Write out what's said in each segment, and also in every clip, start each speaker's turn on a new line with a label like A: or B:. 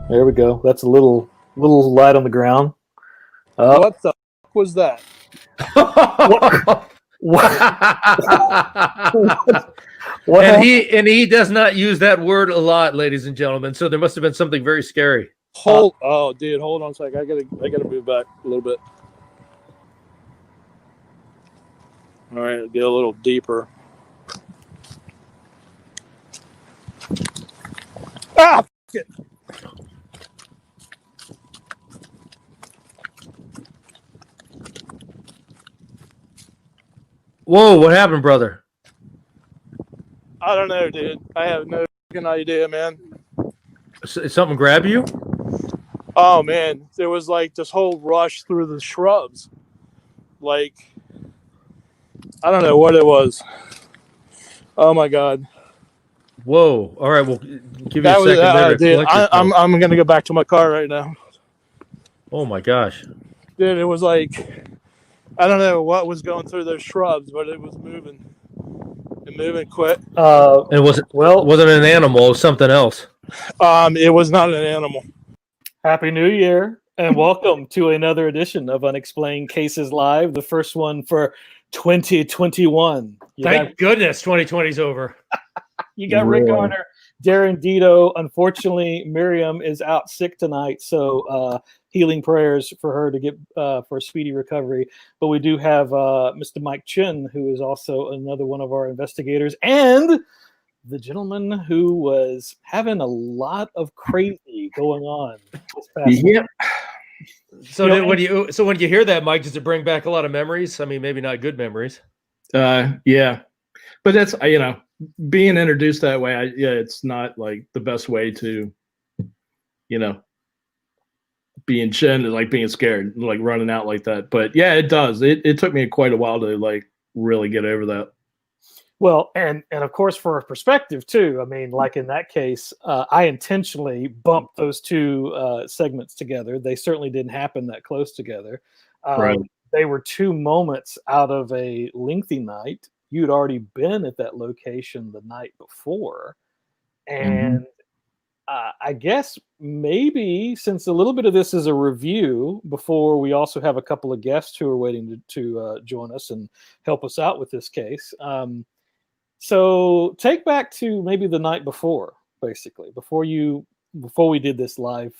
A: There we go. That's a little light on the ground.
B: What the fuck was that?
A: What
C: and he does not use that word a lot, ladies and gentlemen. So there must have been something very scary.
B: Oh, dude, hold on a sec. I gotta move back a little bit. All right, get a little deeper. Ah, it.
C: Whoa, what happened, brother?
B: I don't know, dude. I have no fucking idea, man.
C: Something grab you?
B: Oh, man. There was like this whole rush through the shrubs. Like, I don't know what it was. Oh, my God.
C: Whoa. All right, well, give you a second there to
B: dude,
C: collect yourself.
B: I'm going to go back to my car right now.
C: Oh, my gosh.
B: Dude, it was like, I don't know what was going through those shrubs, but it was moving. And moving quick.
C: And wasn't an animal, it was something else.
B: It was not an animal.
A: Happy New Year, and welcome to another edition of Unexplained Cases Live, the first one for 2021.
C: Thank goodness 2020 is over.
A: You got Rick Garner, Darren Dito. Unfortunately, Maryam is out sick tonight, so healing prayers for her to get for a speedy recovery. But we do have Mr. Mike Chinn, who is also another one of our investigators, and the gentleman who was having a lot of crazy going on this past week.
C: So when you hear that, Mike, does it bring back a lot of memories? I mean, maybe not good memories.
D: Yeah, but that's being introduced that way. It's not like the best way to, being Chinn and like being scared, like running out like that. But yeah, it does. It took me quite a while to like really get over that.
A: Well, and of course, for a perspective too. I mean, like in that case, I intentionally bumped those two segments together. They certainly didn't happen that close together.
D: Right.
A: They were 2 moments out of a lengthy night. You'd already been at that location the night before, and I guess maybe since a little bit of this is a review, before we also have a couple of guests who are waiting to join us and help us out with this case. So take back to maybe the night before, basically, before we did this live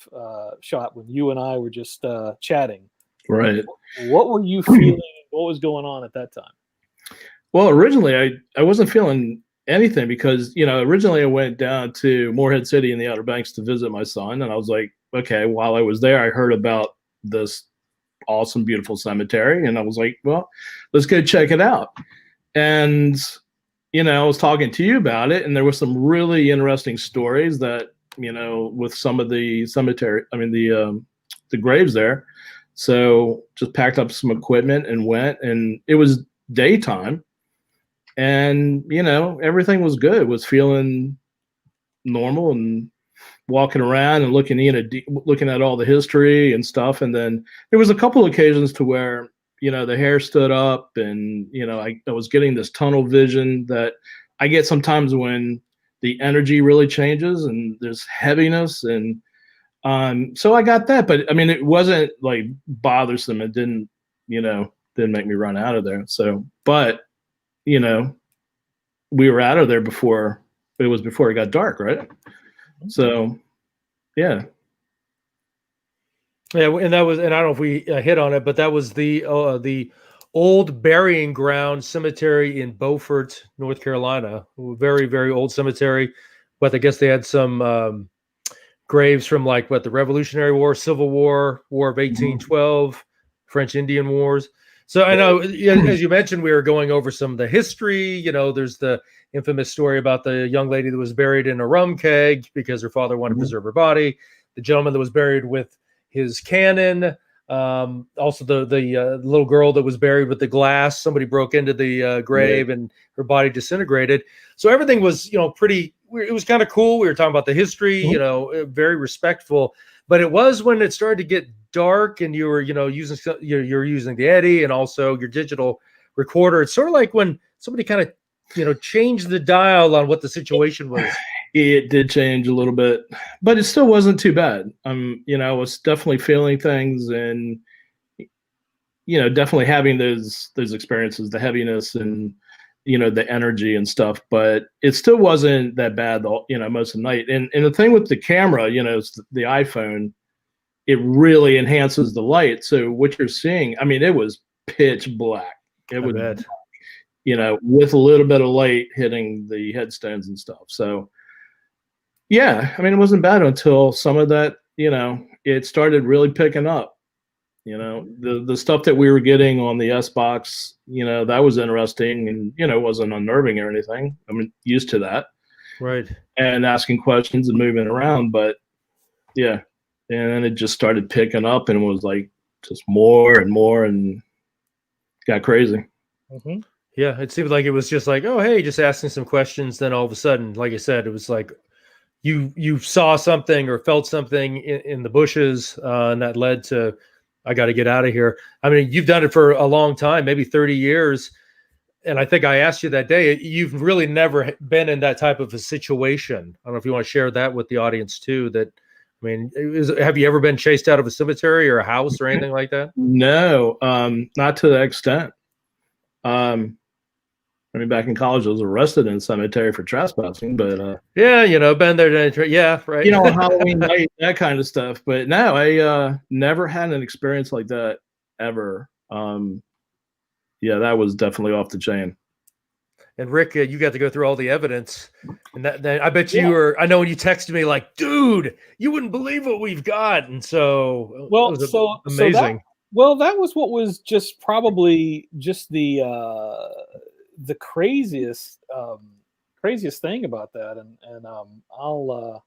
A: shot when you and I were just chatting.
D: Right.
A: What were you feeling? What was going on at that time?
D: Well, originally I wasn't feeling anything because, originally I went down to Morehead City in the Outer Banks to visit my son. And I was like, okay, while I was there, I heard about this awesome, beautiful cemetery. And I was like, well, let's go check it out. And, I was talking to you about it, and there were some really interesting stories that, with some of the cemetery, the graves there. So just packed up some equipment and went, and it was daytime. And, everything was good. Was feeling normal and walking around and looking at all the history and stuff. And then there was a couple of occasions to where, the hair stood up and, I was getting this tunnel vision that I get sometimes when the energy really changes and there's heaviness. And so I got that. But, it wasn't like bothersome. It didn't make me run out of there. So, but we were out of there before it got dark, right? So, yeah.
C: Yeah, and I don't know if we hit on it, but that was the old burying ground cemetery in Beaufort, North Carolina. Very, very old cemetery, but I guess they had some graves from the Revolutionary War, Civil War, War of 1812, French Indian Wars. So I know, as you mentioned, we were going over some of the history. There's the infamous story about the young lady that was buried in a rum keg because her father wanted to preserve her body. The gentleman that was buried with his cannon. Also, the little girl that was buried with the glass. Somebody broke into the grave and her body disintegrated. So everything was, pretty. It was kind of cool. We were talking about the history, very respectful. But it was when it started to get dark and you were, using the Eddy and also your digital recorder. It's sort of like when somebody kind of, changed the dial on what the situation was.
D: It did change a little bit, but it still wasn't too bad. I was definitely feeling things, and definitely having those experiences, the heaviness and the energy and stuff. But it still wasn't that bad, most of the night. And the thing with the camera, is the iPhone, it really enhances the light. So what you're seeing, I mean, it was pitch black. It was,
C: bet.
D: with a little bit of light hitting the headstones and stuff. So yeah, I mean, it wasn't bad until some of that, it started really picking up. The stuff that we were getting on the S box, that was interesting, and it wasn't unnerving or anything. I mean, used to that,
C: Right.
D: and asking questions and moving around. But yeah, and then it just started picking up, and it was like just more and more, and got crazy.
A: Mm-hmm.
C: Yeah, it seemed like it was just like, oh, hey, just asking some questions. Then all of a sudden, like I said, it was like you saw something or felt something in the bushes, and that led to, I got to get out of here. I mean, you've done it for a long time, maybe 30 years. And I think I asked you that day, you've really never been in that type of a situation. I don't know if you want to share that with the audience too. That, I mean, have you ever been chased out of a cemetery or a house or anything like that?
D: No, not to that extent. I mean, back in college, I was arrested in a cemetery for trespassing, but
C: yeah, been there. Yeah, right.
D: on Halloween night, that kind of stuff. But no, I never had an experience like that ever. Yeah, that was definitely off the chain.
C: And Rick, you got to go through all the evidence, and that I bet you were. I know when you texted me, like, dude, you wouldn't believe what we've got, and so
A: Well,
C: it was
A: so
C: amazing.
A: that was what was just probably just the craziest thing about that, and I'll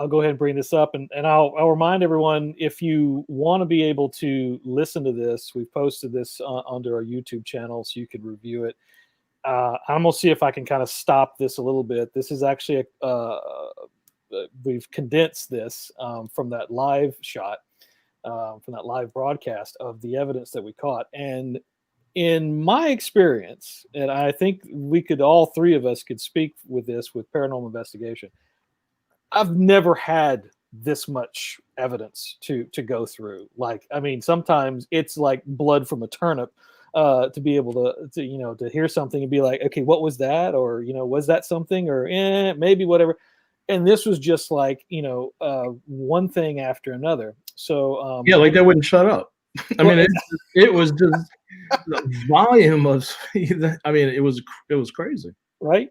A: go ahead and bring this up, and I'll remind everyone, if you want to be able to listen to this, we've posted this under our YouTube channel, so you can review it. I'm gonna see if I can kind of stop this a little bit. This is actually we've condensed this from that live shot, from that live broadcast of the evidence that we caught. And in my experience, and I think all three of us could speak with this with paranormal investigation, I've never had this much evidence to go through. Like, I mean, sometimes it's like blood from a turnip to be able to hear something and be like, okay, what was that? Or, was that something? Or maybe whatever. And this was just like, one thing after another. So
D: yeah, like that wouldn't shut up. I mean, it was just the volume of. I mean, it was crazy.
A: Right?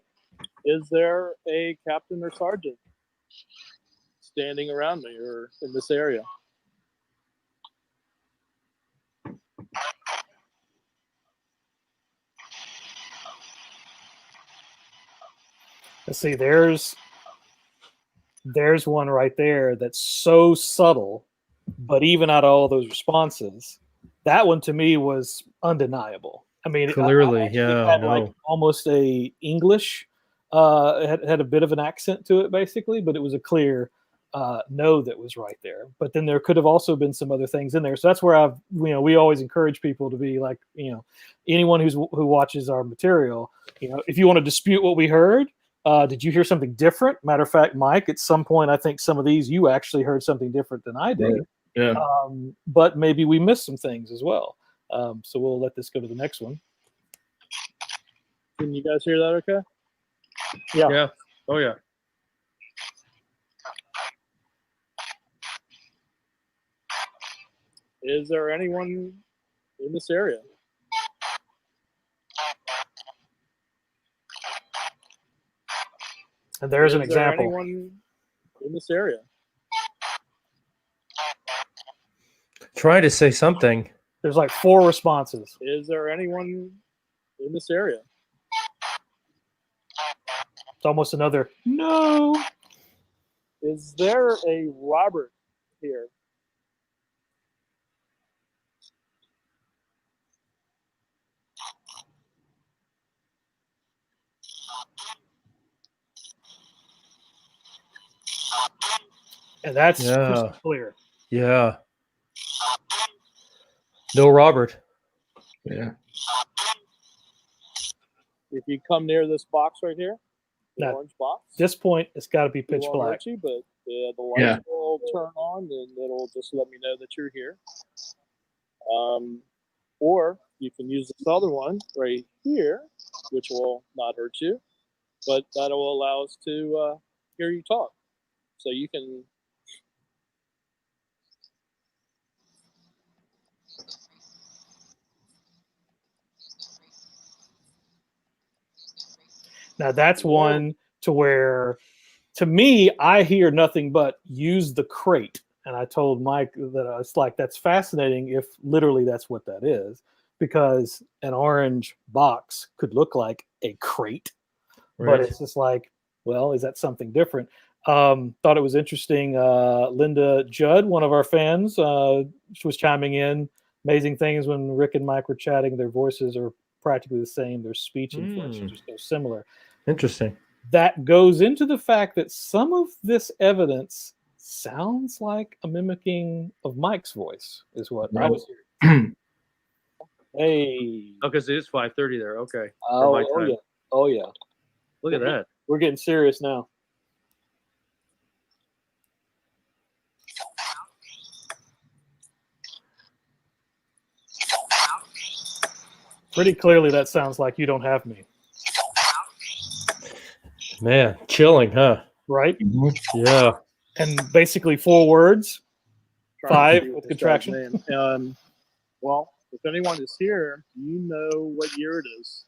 B: Is there a captain or sergeant standing around me or in this area?
A: Let's see, there's one right there that's so subtle, but even out of all those responses, that one to me was undeniable. I mean,
C: Clearly,
A: I had like almost a English, had a bit of an accent to it, basically, but it was a clear no that was right there. But then there could have also been some other things in there. So that's where we always encourage people to be like, anyone who watches our material, if you want to dispute what we heard, did you hear something different? Matter of fact, Mike, at some point, I think some of these you actually heard something different than I did.
D: Right. Yeah.
A: But maybe we missed some things as well. So we'll let this go to the next one.
B: Can you guys hear that okay?
A: Yeah.
C: Yeah. Oh, yeah.
B: Is there anyone in this area?
A: And there's an
B: Is there
A: example.
B: anyone in this area?
C: Try to say something.
A: There's like 4 responses.
B: Is there anyone in this area?
A: It's almost another no.
B: Is there a Robert here?
A: And that's crystal clear.
C: Yeah. No Robert.
D: Yeah.
B: If you come near this box right here, the
A: Now,
B: orange box.
A: At this point, it's got to be
B: It
A: pitch
B: won't
A: black.
B: hurt you, but the lights will turn on, and it'll just let me know that you're here. Or you can use this other one right here, which will not hurt you, but that will allow us to hear you talk. So you can.
A: Now that's one to where, to me, I hear nothing but use the crate. And I told Mike that it's like, that's fascinating if literally that's what that is, because an orange box could look like a crate, but it's just like, well, is that something different? Thought it was interesting. Linda Judd, one of our fans, she was chiming in. Amazing things when Rick and Mike were chatting, their voices are practically the same. Their speech inflections are so similar.
C: Interesting.
A: That goes into the fact that some of this evidence sounds like a mimicking of Mike's voice, is what I was hearing. Hey.
C: Oh, because it is 5:30 there. Okay.
A: Oh yeah. Oh yeah.
C: Look at that.
A: We're getting serious now. Pretty clearly that sounds like you don't have me.
C: Man, chilling, huh?
A: Right?
C: Yeah.
A: And basically 4 words, 5 with contraction.
B: Well, if anyone is here, you know what year it is.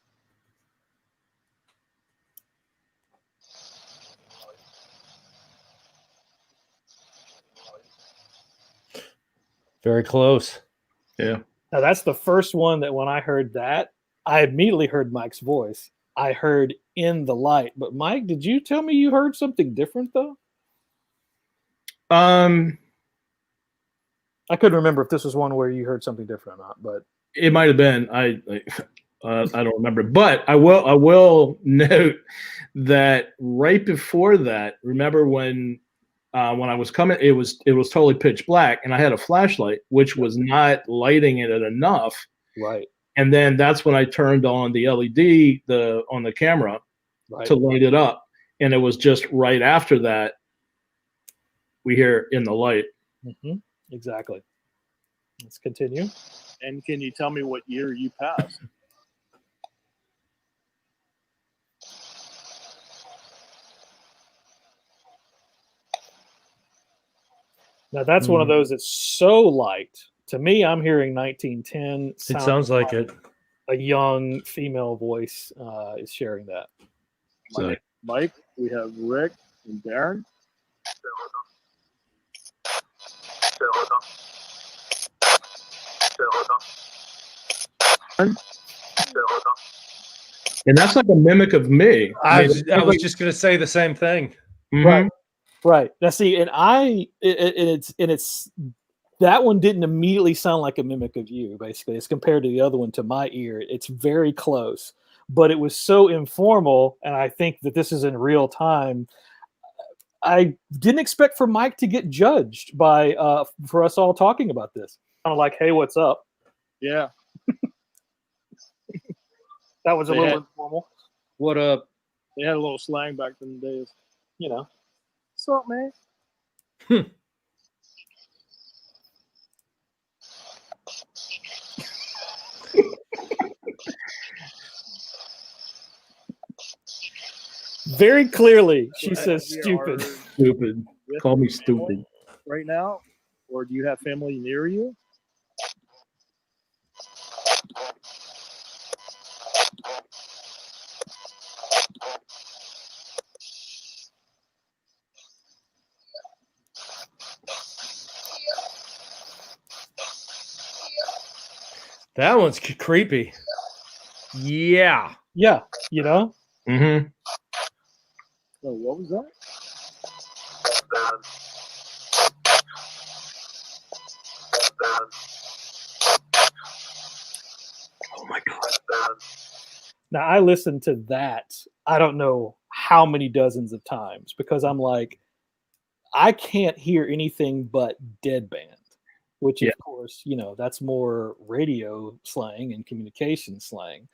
C: Very close.
D: Yeah.
A: Now that's the first one that when I heard that, I immediately heard Mike's voice. I heard in the light. But Mike, did you tell me you heard something different though?
D: I
A: couldn't remember if this was one where you heard something different or not, but
D: it might have been. I don't remember, but I will note that right before that, remember when I was coming, it was totally pitch black, and I had a flashlight which was not lighting it enough.
A: Right.
D: And then that's when I turned on the LED on the camera to light it up, and it was just right after that we hear in the light.
A: Mm-hmm. Exactly. Let's continue.
B: And can you tell me what year you passed?
A: Now that's one of those that's so light. To me, I'm hearing 1910.
C: It sounds like it.
A: A young female voice is sharing that.
D: So,
B: Mike, we have Rick and Darren.
D: and that's like a mimic of me.
C: I was just going to say the same thing.
A: Right. Right. Now, see, and it's that one didn't immediately sound like a mimic of you, basically. It's compared to the other one to my ear. It's very close, but it was so informal. And I think that this is in real time. I didn't expect for Mike to get judged by for us all talking about this. Kind of like, hey, what's up?
B: Yeah.
A: That was a little informal.
C: What up?
B: They had a little slang back in the days.
A: You know.
B: What's up, man?
A: Very clearly, she says stupid.
D: Stupid. Call me stupid.
B: Right now? Or do you have family near you?
C: That one's creepy. Yeah.
A: Yeah, you know?
D: Mm-hmm.
B: So what was that?
D: Oh my God.
A: Now, I listened to that, I don't know how many dozens of times, because I'm like, I can't hear anything but deadband, which, of course, you know, that's more radio slang and communication slang.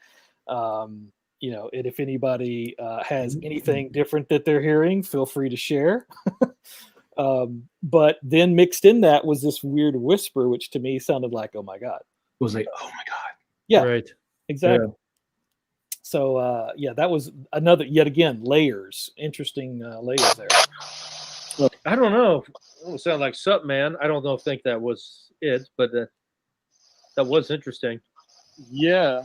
A: and if anybody has anything different that they're hearing, feel free to share. But then mixed in that was this weird whisper, which to me sounded like, "Oh my God."
D: It was like, oh my God.
A: Yeah,
C: Right.
A: exactly. Yeah. So that was another, yet again, layers, interesting layers there.
C: I don't know. It almost sound like something, man. I don't know if think that was it, but that was interesting.
B: Yeah.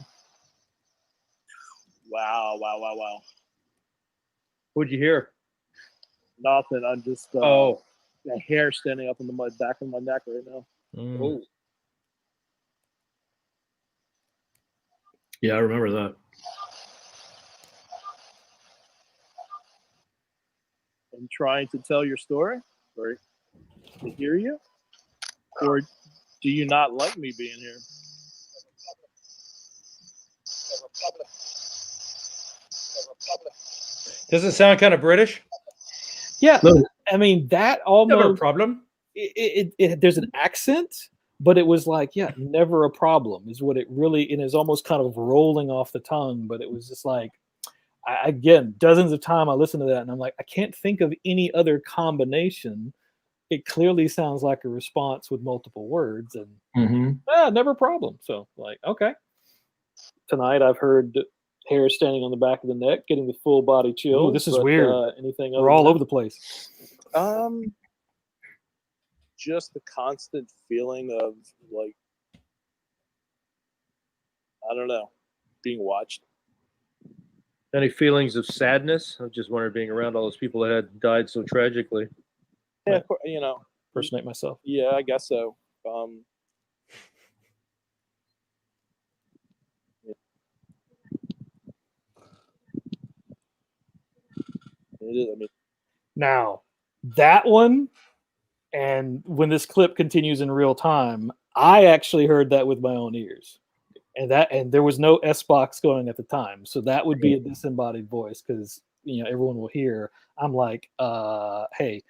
B: Wow.
C: What'd you hear?
B: Nothing. I'm just
C: Oh.
B: that hair standing up on my back of my neck right now.
C: Oh.
D: Yeah, I remember that.
B: I'm trying to tell your story, or to hear you, or do you not like me being here?
C: Does it sound kind of British?
A: Yeah,
D: No.
A: I mean that
C: Never a
A: almost
C: problem.
A: there's an accent, but it was like, yeah, never a problem is what it really, and is almost kind of rolling off the tongue. But it was just like, again, dozens of times I listened to that, and I'm like, I can't think of any other combination. It clearly sounds like a response with multiple words, and never a problem. So like, okay. Tonight I've heard hair standing on the back of the neck, getting the full body chill. This is weird.
B: Anything
A: We're all over the place.
B: Just the constant feeling of like, I don't know, being watched.
C: Any feelings of sadness? I just wondered, being around all those people that had died so tragically.
B: Yeah,
A: Impersonate myself.
B: Yeah, I guess so. It is, I mean,
A: now that one, and when this clip continues in real time, I actually heard that with my own ears, and there was no S-box going at the time, so that would be a disembodied voice, because everyone will hear. I'm like, hey,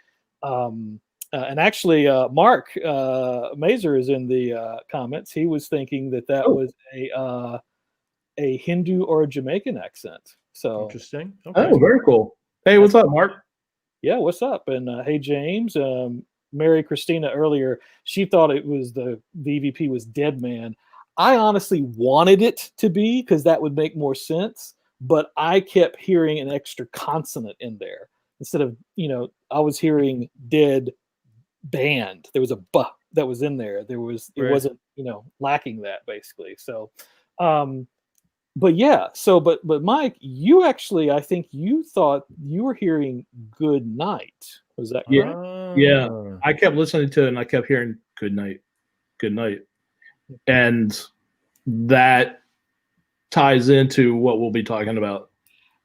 A: and actually, Mark Mazer is in the comments. He was thinking that was a Hindu or a Jamaican accent. So
C: interesting. Okay.
D: Oh, very cool. Hey, what's up, Mark?
A: Yeah, what's up? And hey, James. Mary Christina earlier, she thought it was the EVP was Dead Man. I honestly wanted it to be, because that would make more sense. But I kept hearing an extra consonant in there instead of, I was hearing dead band. There was a "b" that was in there. It wasn't, lacking that basically. So, but yeah. So, but Mike, you actually, I think you thought you were hearing "good night." Was that correct?
D: Yeah. I kept listening to it and I kept hearing "good night, good night," and that ties into what we'll be talking about.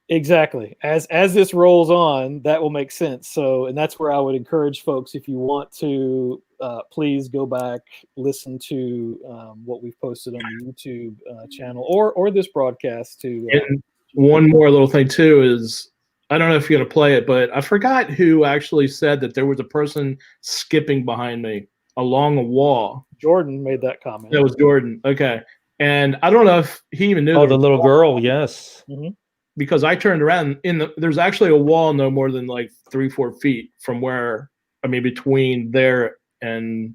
A: Exactly. As this rolls on, that will make sense. So, and that's where I would encourage folks, if you want to, please go back, listen to what we've posted on the YouTube channel or this broadcast.
D: And one more little thing too is, I don't know if you're gonna play it, but I forgot who actually said that there was a person skipping behind me along a wall.
A: Jordan made that comment.
D: That was Jordan. Okay. And I don't know if he even knew.
C: Oh, the little girl. Yes.
A: Mm-hmm.
D: Because I turned around there's actually a wall no more than like 3-4 feet from where, between there and,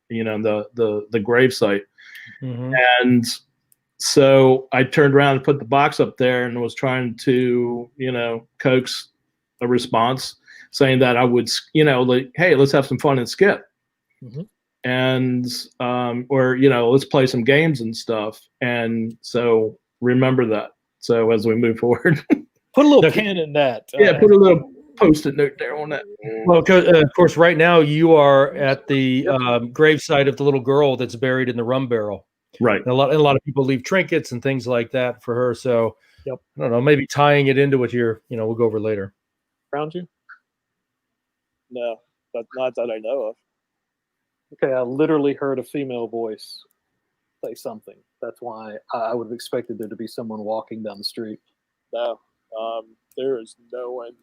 D: the grave site.
C: Mm-hmm.
D: And so I turned around and put the box up there and was trying to, coax a response, saying that I would, like, hey, let's have some fun and skip.
A: Mm-hmm.
D: And, or, let's play some games and stuff. And so remember that. So as we move forward,
A: put a little pin in that.
D: Yeah, put a little Post-it note there on that.
C: Well, of course, right now you are at the gravesite of the little girl that's buried in the rum barrel.
D: Right.
C: And a lot of people leave trinkets and things like that for her. So,
A: yep.
C: I don't know, maybe tying it into what we'll go over later.
A: Around you?
B: No, but not that I know of.
A: Okay, I literally heard a female voice say something. That's why I would have expected there to be someone walking down the street.
B: No, there is no one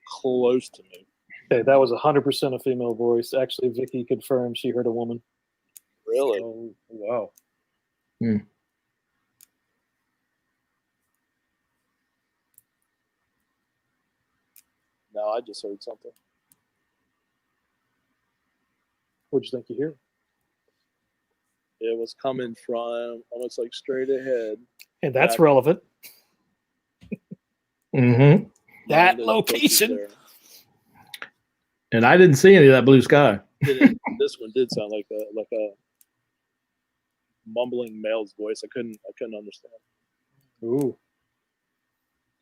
B: close to me.
A: Okay, that was 100% a female voice. Actually, Vicky confirmed she heard a woman.
B: Really?
A: So, wow.
D: Hmm.
B: No, I just heard something.
A: What'd you think you hear?
B: It was coming from almost like straight ahead.
A: And that's relevant.
D: Mm-hmm.
A: That
B: Those
A: location.
B: places
D: And I didn't see any of that blue sky.
B: there. This one did sound like a mumbling male's voice. I couldn't understand.
A: Ooh.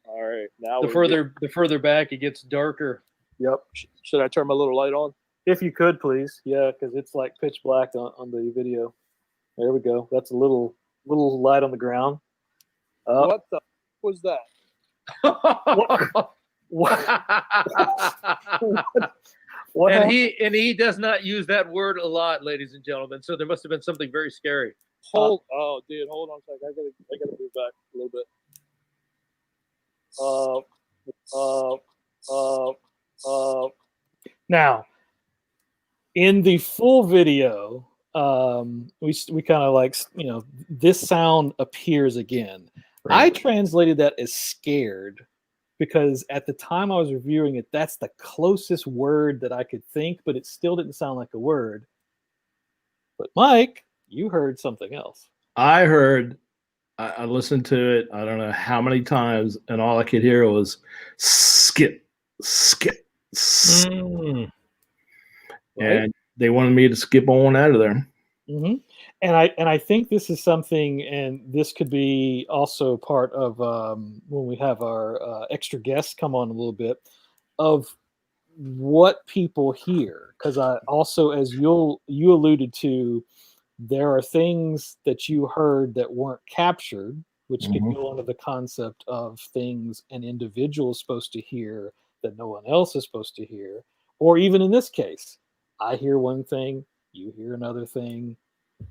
B: All right, now
C: The further back it gets darker.
A: Yep.
B: should I turn my little light on?
A: If you could, please. Yeah, because it's like pitch black on the video. There we go. That's a little light on the ground.
B: What the was that?
A: What
C: and
A: happened?
C: he does not use that word a lot, ladies and gentlemen. So there must have been something very scary.
B: Oh, dude, hold on a second. I gotta move back a little bit.
A: Now, in the full video, we kind of like, this sound appears again. I translated that as scared because at the time I was reviewing it, that's the closest word that I could think, but it still didn't sound like a word. But Mike, you heard something else.
D: I heard, I listened to it, I don't know how many times, and all I could hear was skip, skip, skip.
C: Mm.
D: And they wanted me to skip on out of there.
A: Mm-hmm. And I think this is something, and this could be also part of when we have our extra guests come on a little bit of what people hear. Because I also, as you alluded to, there are things that you heard that weren't captured, which could go under the concept of things an individual is supposed to hear that no one else is supposed to hear. Or even in this case, I hear one thing, you hear another thing.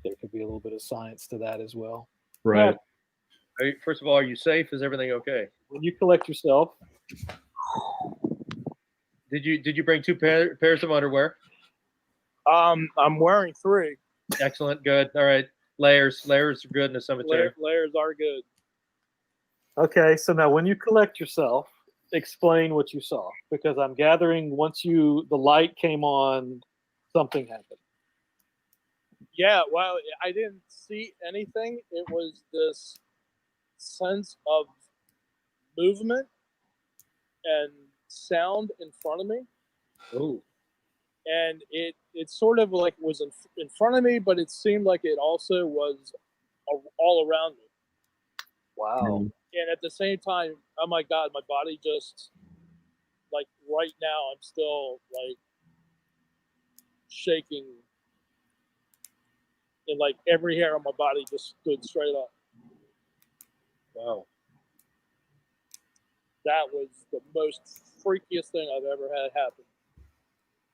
A: There could be a little bit of science to that as well.
D: Right.
C: First of all, are you safe? Is everything okay?
A: When you collect yourself,
C: Did you bring two pairs of underwear?
B: I'm wearing 3.
C: Excellent, good. All right, layers are good in a cemetery.
B: Layers are good.
A: okay, so now when you collect yourself, explain what you saw, because I'm gathering once the light came on, something happened.
B: Yeah, well, I didn't see anything. It was this sense of movement and sound in front of me.
A: Oh,
B: And it sort of like was in front of me, but it seemed like it also was all around me.
A: wow.
B: And at the same time, oh my God, my body just, like right now, I'm still like shaking. And like every hair on my body just stood straight up.
C: Wow.
B: That was the most freakiest thing I've ever had happen.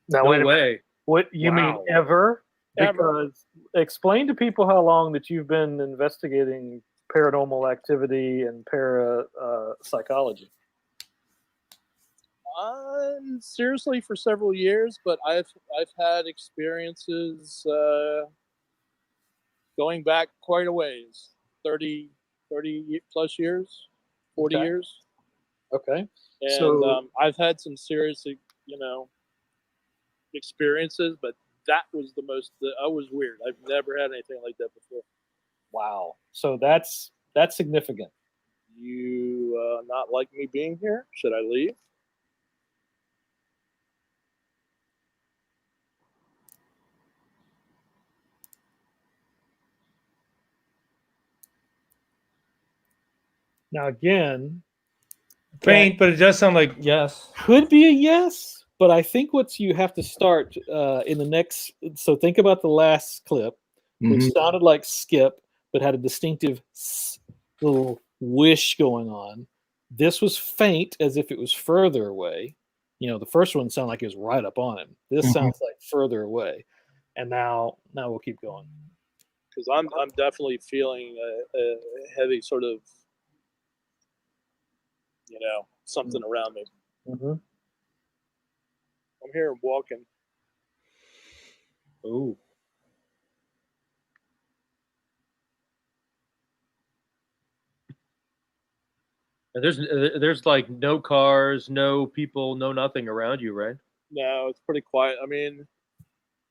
A: Now,
C: No
A: wait a minute.
C: way.
A: What you mean
C: Wow.
A: ever?
B: Ever.
A: Because explain to people how long that you've been investigating paranormal activity and parapsychology.
B: Seriously, for several years, but I've had experiences going back quite a ways, 30 plus years, 40
A: Okay.
B: years.
A: Okay.
B: And
A: So-
B: I've had some serious, experiences, but that was I was weird. I've never had anything like that before.
A: Wow. So that's significant.
B: You not like me being here? Should I leave?
A: Now again,
C: Faint, but it does sound like yes.
A: could be a yes, but I think what you have to start in the next. So think about the last clip, which sounded like skip, but had a distinctive little wish going on. This was faint, as if it was further away. The first one sounded like it was right up on him. This sounds like further away. And now we'll keep going.
B: Because I'm definitely feeling a heavy sort of, something around me.
A: Mm-hmm.
B: I'm here walking.
A: Ooh.
C: And there's like no cars, no people, no nothing around you, right?
B: No, it's pretty quiet. I mean,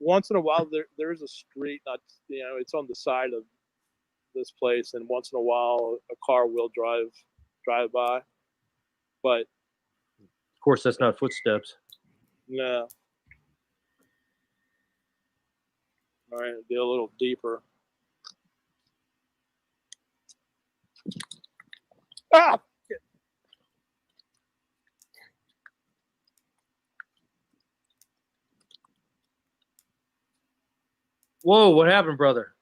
B: once in a while there's a street, not it's on the side of this place, and once in a while a car will drive by, but
C: Of course, that's not footsteps.
B: no. All right, be a little deeper. Ah!
C: Whoa, what happened, brother?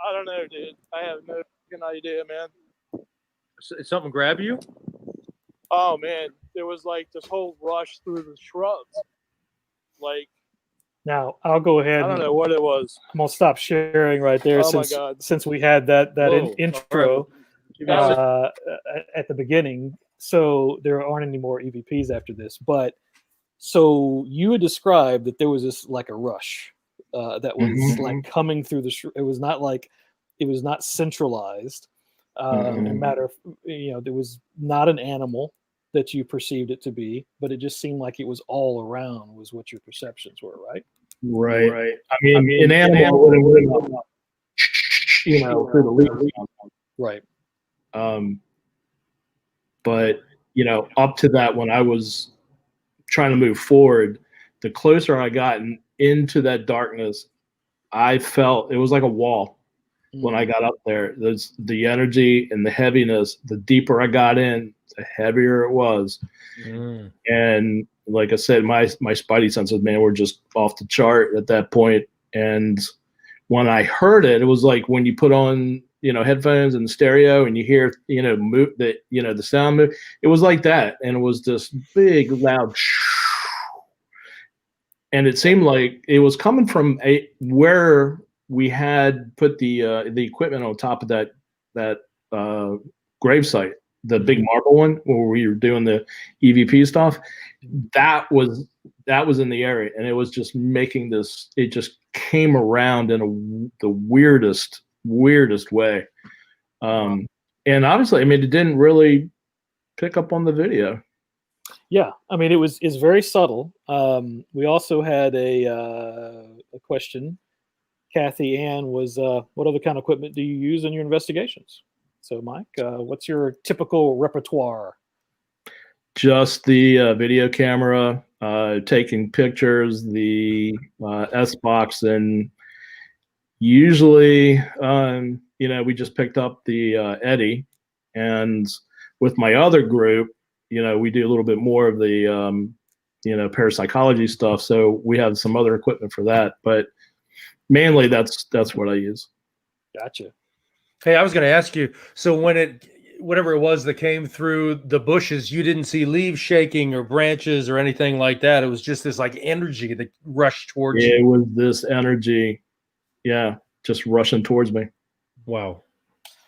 B: I don't know, dude. I have no fucking idea, man.
C: Something grab you?
B: Oh man, there was like this whole rush through the shrubs. Like,
A: Now I'll go ahead.
B: I don't know what it was.
A: I'm gonna stop sharing right there
B: Oh my
A: since
B: God.
A: since we had that
C: Whoa.
A: intro
C: All
A: at the beginning. So there aren't any more EVPs after this. But so you had described that there was this like a rush that was like coming through the. It was not centralized. No matter, there was not an animal that you perceived it to be, but it just seemed like it was all around, was what your perceptions were, right?
D: Right. I mean, an animal would have been, through the leaves.
A: Right.
D: But up to that, when I was trying to move forward, the closer I got into that darkness, I felt it was like a wall. When I got up there, there's the energy and the heaviness. The deeper I got in, the heavier it was. And like I said, my spidey senses, man, were just off the chart at that point. And when I heard it, it was like when you put on headphones and stereo and you hear move that the sound move. It was like that, and it was this big loud. And it seemed like it was coming from where we had put the equipment on top of that grave site, the big marble one where we were doing the EVP stuff. That was in the area, and it was just making this. It just came around in the weirdest way. And obviously, I mean, it didn't really pick up on the video.
A: Yeah, I mean, it's very subtle. We also had a question. Kathy Ann was, what other kind of equipment do you use in your investigations? So, Mike, what's your typical repertoire?
D: Just the video camera, taking pictures, the S-Box, and usually, we just picked up the Eddy. And with my other group, we do a little bit more of the, parapsychology stuff. So we have some other equipment for that. But mainly that's what I use.
A: Gotcha.
C: Hey, I was going to ask you, so whatever it was that came through the bushes, you didn't see leaves shaking or branches or anything like that. It was just this like energy that rushed towards you.
D: It was this energy. Yeah. Just rushing towards me.
C: Wow.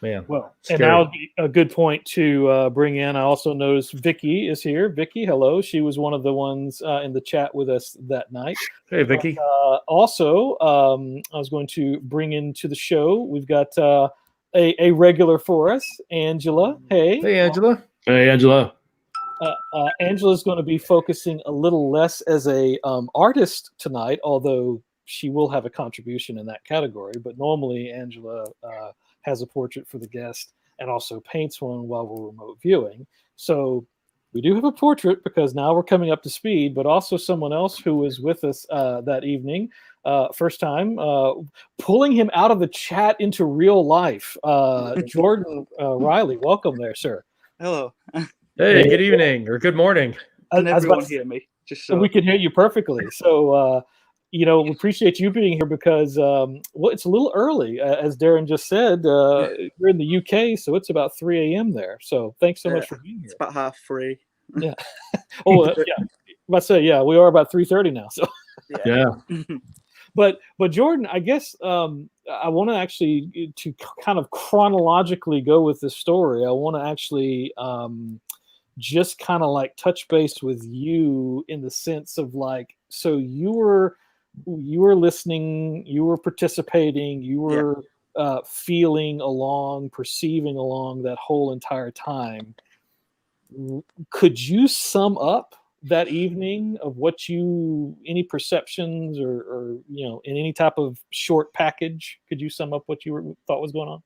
C: Man.
A: Well,
C: scary.
A: And now a good point to bring in. I also noticed Vicky is here. Vicky, hello. She was one of the ones in the chat with us that night.
C: Hey, Vicky.
A: But, also, I was going to bring into the show. We've got a regular for us, Angela. Hey.
C: Hey, Angela.
D: Hey, Angela.
A: Angela's going to be focusing a little less as a artist tonight, although she will have a contribution in that category. But normally, Angela has a portrait for the guest and also paints one while we're remote viewing. So we do have a portrait because now we're coming up to speed, but also someone else who was with us that evening, first time, pulling him out of the chat into real life. Jordan Riley, welcome there, sir.
E: Hello.
C: Hey, good evening or good morning.
E: Can everyone hear me? Just so
A: we can hear you perfectly. So, we appreciate you being here because it's a little early, as Darren just said. You're in the UK, so it's about 3 a.m. there. So thanks so much for being here.
E: It's about 3:30.
A: Yeah. Yeah. Let's say, yeah, we are about 3:30 now. So
D: Yeah.
A: But Jordan, I guess I want to actually to kind of chronologically go with this story. I want to actually just kind of like touch base with you in the sense of like, so you were listening, you were participating, you were feeling along, perceiving along that whole entire time. Could you sum up that evening of what any perceptions or in any type of short package? Could you sum up what you thought was going on?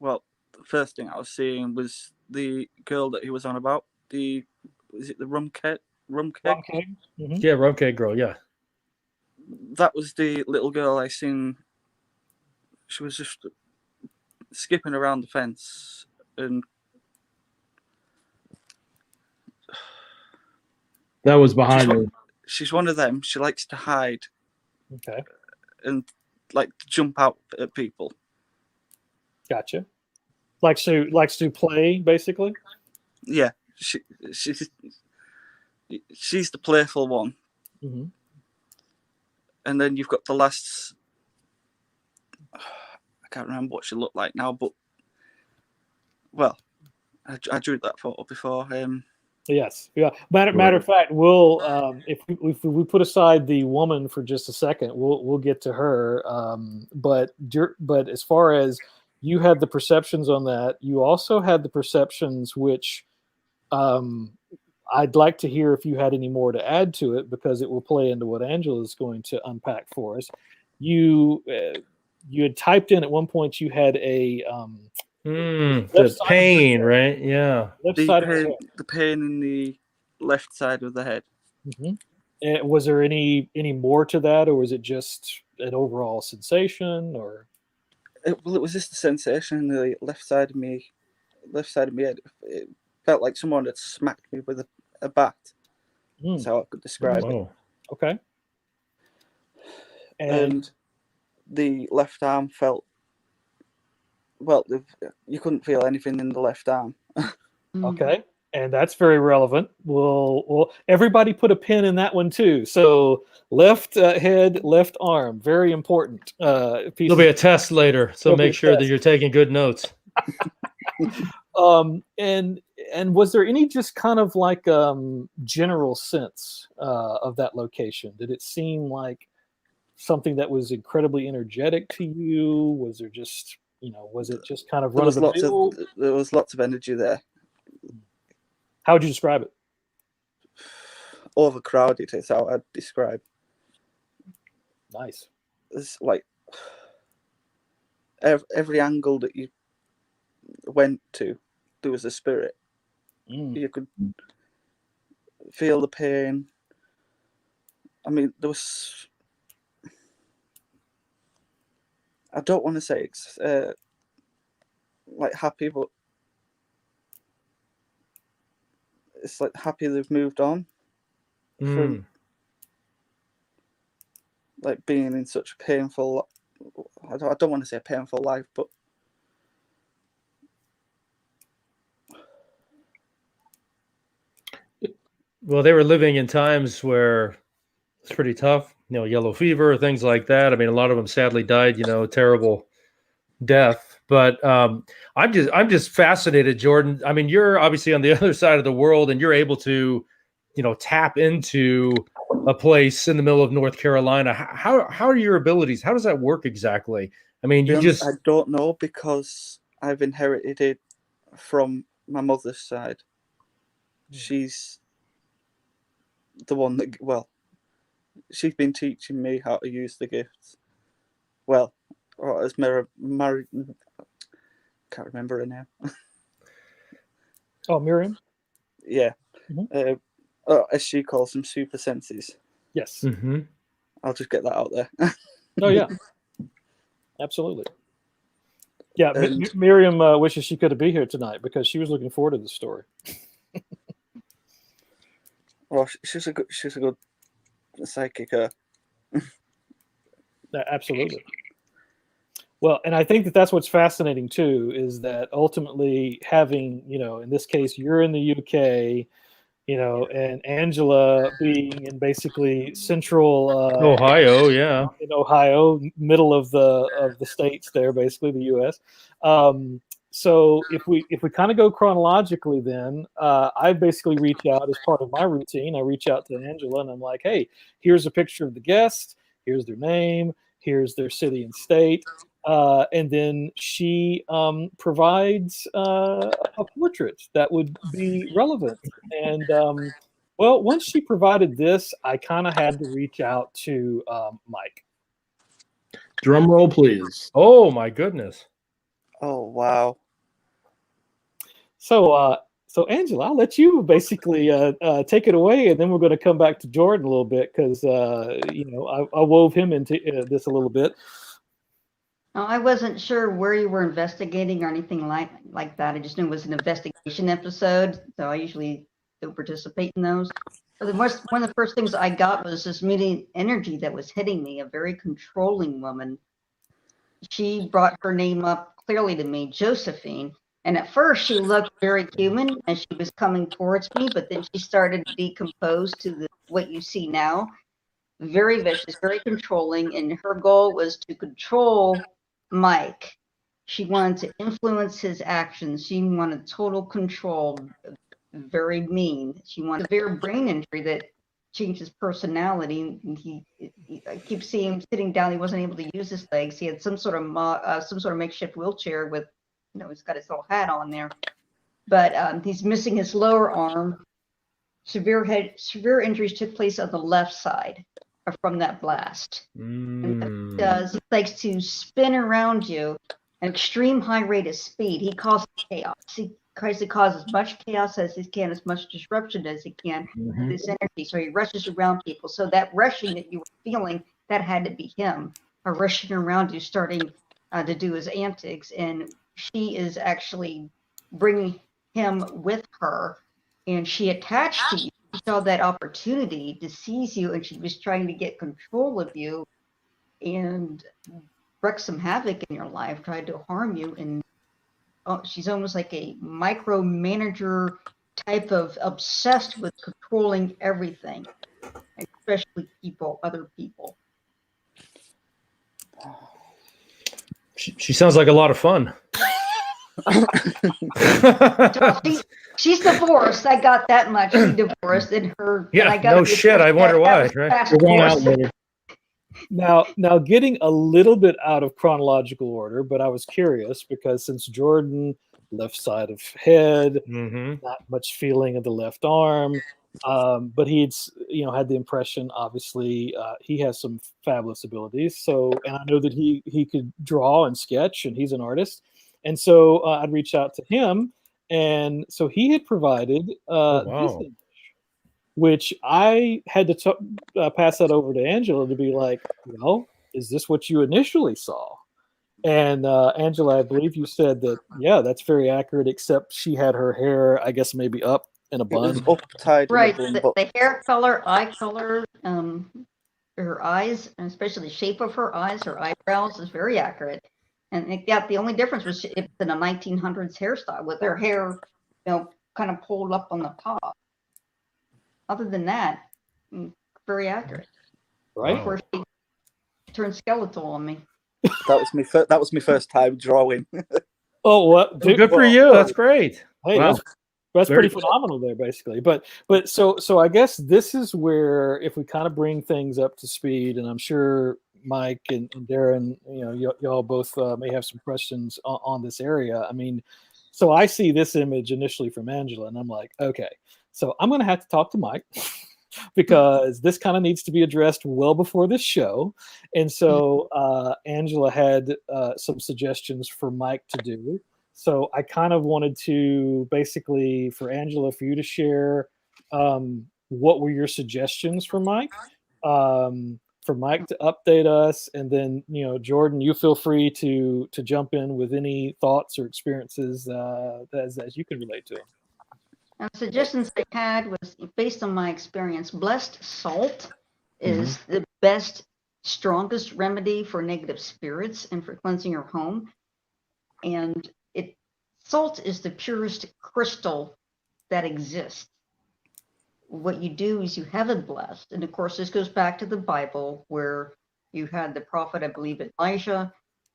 E: Well, the first thing I was seeing was the girl that he was on about. Is it the rum keg?
A: Mm-hmm.
C: Yeah, rum keg girl. Yeah.
E: That was the little girl I seen. She was just skipping around the fence, and
D: That was behind me.
E: she's one of them. She likes to hide.
A: Okay.
E: And like to jump out at people.
A: Gotcha. Likes to play, basically.
E: Yeah, she's the playful one.
A: Mm-hmm.
E: And then you've got the last. I can't remember what she looked like now, but well, I drew that photo before.
A: Yes. Yeah. Matter of fact, we'll if we put aside the woman for just a second, we'll get to her. But as far as you had the perceptions on that, you also had the perceptions which I'd like to hear if you had any more to add to it, because it will play into what Angela is going to unpack for us. You had typed in at one point you had a
C: the pain, right? Yeah.
E: The pain in the left side of the head.
A: Mm-hmm. Was there any more to that, or was it just an overall sensation, or?
E: It was just a sensation in the left side of me head. It felt like someone had smacked me with a bat. That's how I could describe it.
A: Okay.
E: And the left arm felt, well, you couldn't feel anything in the left arm.
A: Okay. And that's very relevant. We'll everybody put a pin in that one too. So left head, left arm, very important.
C: There'll be a test later, so make sure that you're taking good notes.
A: And was there any just kind of like general sense of that location? Did it seem like something that was incredibly energetic to you? Was there just, was it just kind of run of the mill?
E: There was lots of energy there.
A: How would you describe it?
E: Overcrowded is how I'd describe.
A: Nice.
E: It's like every angle that you went to, there was a spirit. You could feel the pain. I mean, there was. I don't want to say it's like happy, but it's like happy they've moved on from like being in such a painful. I don't want to say a painful life, but
C: well, they were living in times where it's pretty tough. Yellow fever, things like that. I mean, a lot of them sadly died. Terrible death. But I'm just fascinated, Jordan. I mean, you're obviously on the other side of the world, and you're able to, tap into a place in the middle of North Carolina. How are your abilities? How does that work exactly? I mean,
E: I don't know, because I've inherited it from my mother's side. She's the one that, well, she's been teaching me how to use the gifts. Well, or as Maryam, can't remember her name.
A: Oh, Maryam?
E: Yeah. Mm-hmm. As she calls them, super senses.
A: Yes.
C: Mm-hmm.
E: I'll just get that out there.
A: Oh, yeah. Absolutely. Yeah, Maryam wishes she could have been here tonight because she was looking forward to the story.
E: Well, she's a good psychic.
A: Absolutely. Well, and I think that's what's fascinating too, is that ultimately having, in this case, you're in the UK, and Angela being in basically central
C: Ohio, yeah,
A: in Ohio, middle of the states there, basically the U.S. So if we kind of go chronologically, then I basically reach out as part of my routine. I reach out to Angela and I'm like, hey, here's a picture of the guest. Here's their name. here's their city and state, and then she provides a portrait that would be relevant. And well, once she provided this, I kind of had to reach out to Mike.
D: Drum roll, please.
C: Oh my goodness.
E: Oh wow.
A: So Angela, I'll let you basically take it away, and then we're going to come back to Jordan a little bit because I wove him into this a little bit.
F: Oh, I wasn't sure where you were investigating or anything like that. I just knew it was an investigation episode, so I usually don't participate in those. But one of the first things I got was this meeting energy that was hitting me, a very controlling woman. She brought her name up clearly to me, Josephine. And at first she looked very human as she was coming towards me, but then she started to decompose to what you see now. Very vicious, very controlling, and her goal was to control Mike. She wanted to influence his actions. She wanted total control, very mean. She wanted a severe brain injury that changed his personality. I keep seeing him sitting down. He wasn't able to use his legs. He had some sort of makeshift wheelchair with, he's got his little hat on there, but he's missing his lower arm. Severe injuries took place on the left side from that blast. And what he likes to spin around you at an extreme high rate of speed. He causes chaos. He tries to cause as much chaos as he can, as much disruption as he can with this energy. So he rushes around people. So that rushing that you were feeling, that had to be him, rushing around you, starting to do his antics. And she is actually bringing him with her, and she attached to you. She saw that opportunity to seize you, and she was trying to get control of you and wreak some havoc in your life, tried to harm you. And she's almost like a micromanager type of obsessed with controlling everything, especially other people.
C: She sounds like a lot of fun.
F: She's divorced. I got that much. She's divorced, and her.
C: Yeah,
F: I got
C: no shit. I wonder why. Right?
D: We're going out later.
A: Now, getting a little bit out of chronological order, but I was curious because since Jordan, left side of head, not much feeling of the left arm, but he'd had the impression. Obviously, he has some fabulous abilities. So, and I know that he could draw and sketch, and he's an artist. And so I'd reach out to him, and so he had provided this image, which I had to pass that over to Angela to be like, well, is this what you initially saw? And Angela, I believe you said that, yeah, that's very accurate, except she had her hair, I guess, maybe up in a bun.
E: It was up tied.
F: Right, the hair color, eye color, her eyes, and especially the shape of her eyes, her eyebrows is very accurate. And the only difference was it's in a 1900s hairstyle with her hair, kind of pulled up on the top. Other than that, very accurate.
A: Right.
F: Of course, she turned skeletal on me.
E: That was my first time drawing.
A: Oh, what?
C: Well, good for you. That's great.
A: Hey,
D: Wow.
A: that's pretty phenomenal there, basically. But so I guess this is where, if we kind of bring things up to speed, and I'm sure Mike and Darren, y'all both may have some questions on this area. I mean, so I see this image initially from Angela, and I'm like, okay, so I'm going to have to talk to Mike because this kind of needs to be addressed well before this show. And so Angela had some suggestions for Mike to do. So I kind of wanted to basically, for Angela, for you to share what were your suggestions for Mike, for Mike to update us, and then Jordan, you feel free to jump in with any thoughts or experiences as you can relate to them.
F: Now, suggestions I had was based on my experience. Blessed salt is the best, strongest remedy for negative spirits and for cleansing your home. And salt is the purest crystal that exists. What you do is you have it blessed. And of course, this goes back to the Bible where you had the prophet, I believe, Elijah.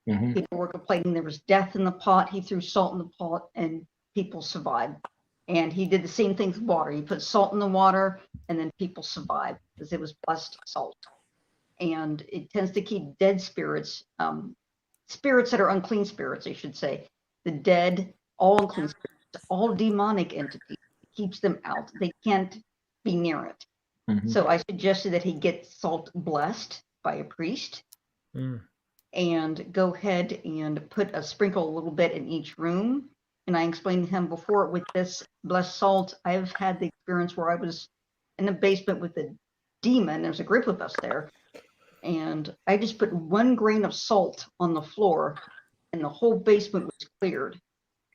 F: People were complaining there was death in the pot. He threw salt in the pot and people survived. And he did the same thing with water. He put salt in the water and then people survived because it was blessed salt. and it tends to keep dead spirits, spirits that are unclean spirits, I should say, the dead, all unclean spirits, all demonic entities. It keeps them out. They can't be near it.
D: Mhm.
F: So I suggested that he get salt blessed by a priest. And go ahead and put a sprinkle a little bit in each room. And I explained to him before, with this blessed salt, I've had the experience where I was in the basement with a demon. There's a group of us there. And I just put 1 grain of salt on the floor, and the whole basement was cleared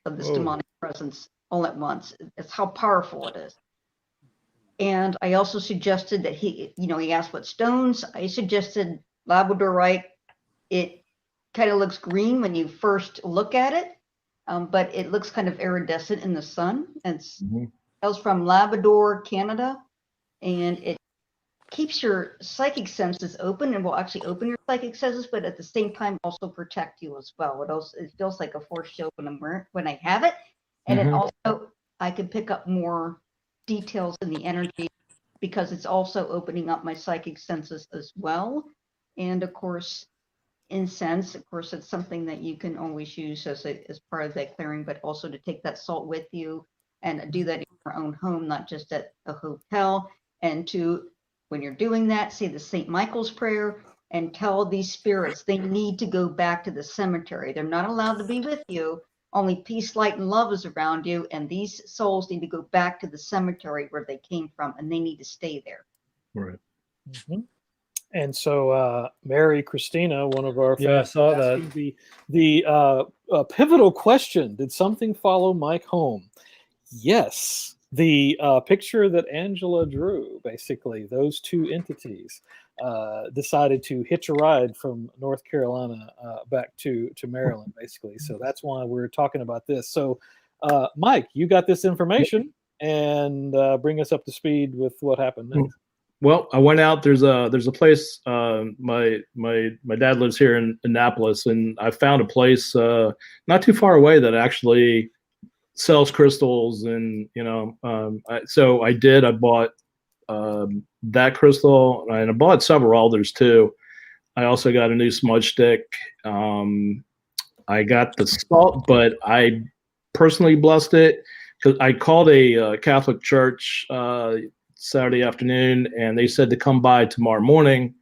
F: of this demonic presence all at once. That's how powerful it is. And I also suggested that he asked what stones. I suggested labradorite. It kind of looks green when you first look at it, but it looks kind of iridescent in the sun. It's comes from Labrador, Canada, and it keeps your psychic senses open and will actually open your psychic senses, but at the same time also protect you as well. It feels like a force shield when I have it, and it also, I can pick up more details in the energy because it's also opening up my psychic senses as well. And of course, incense, of course, it's something that you can always use as part of that clearing, but also to take that salt with you and do that in your own home, not just at a hotel. And to, when you're doing that, say the St. Michael's prayer and tell these spirits they need to go back to the cemetery. They're not allowed to be with you. Only peace, light, and love is around you. And these souls need to go back to the cemetery where they came from, and they need to stay there.
D: Right.
A: And so Mary Christina, one of our
C: Yeah, I saw that.
A: asking the pivotal question: did something follow Mike home? Yes. The picture that Angela drew, basically, those 2 entities decided to hitch a ride from North Carolina back to Maryland, basically. So that's why we're talking about this. So, Mike, you got this information, and bring us up to speed with what happened next.
D: Well, I went out. There's a place. My dad lives here in Annapolis, and I found a place not too far away that actually sells crystals. And so I did. I bought that crystal, and I bought several others too. I also got a new smudge stick. I got the salt, but I personally blessed it because I called a Catholic church Saturday afternoon, and they said to come by tomorrow morning,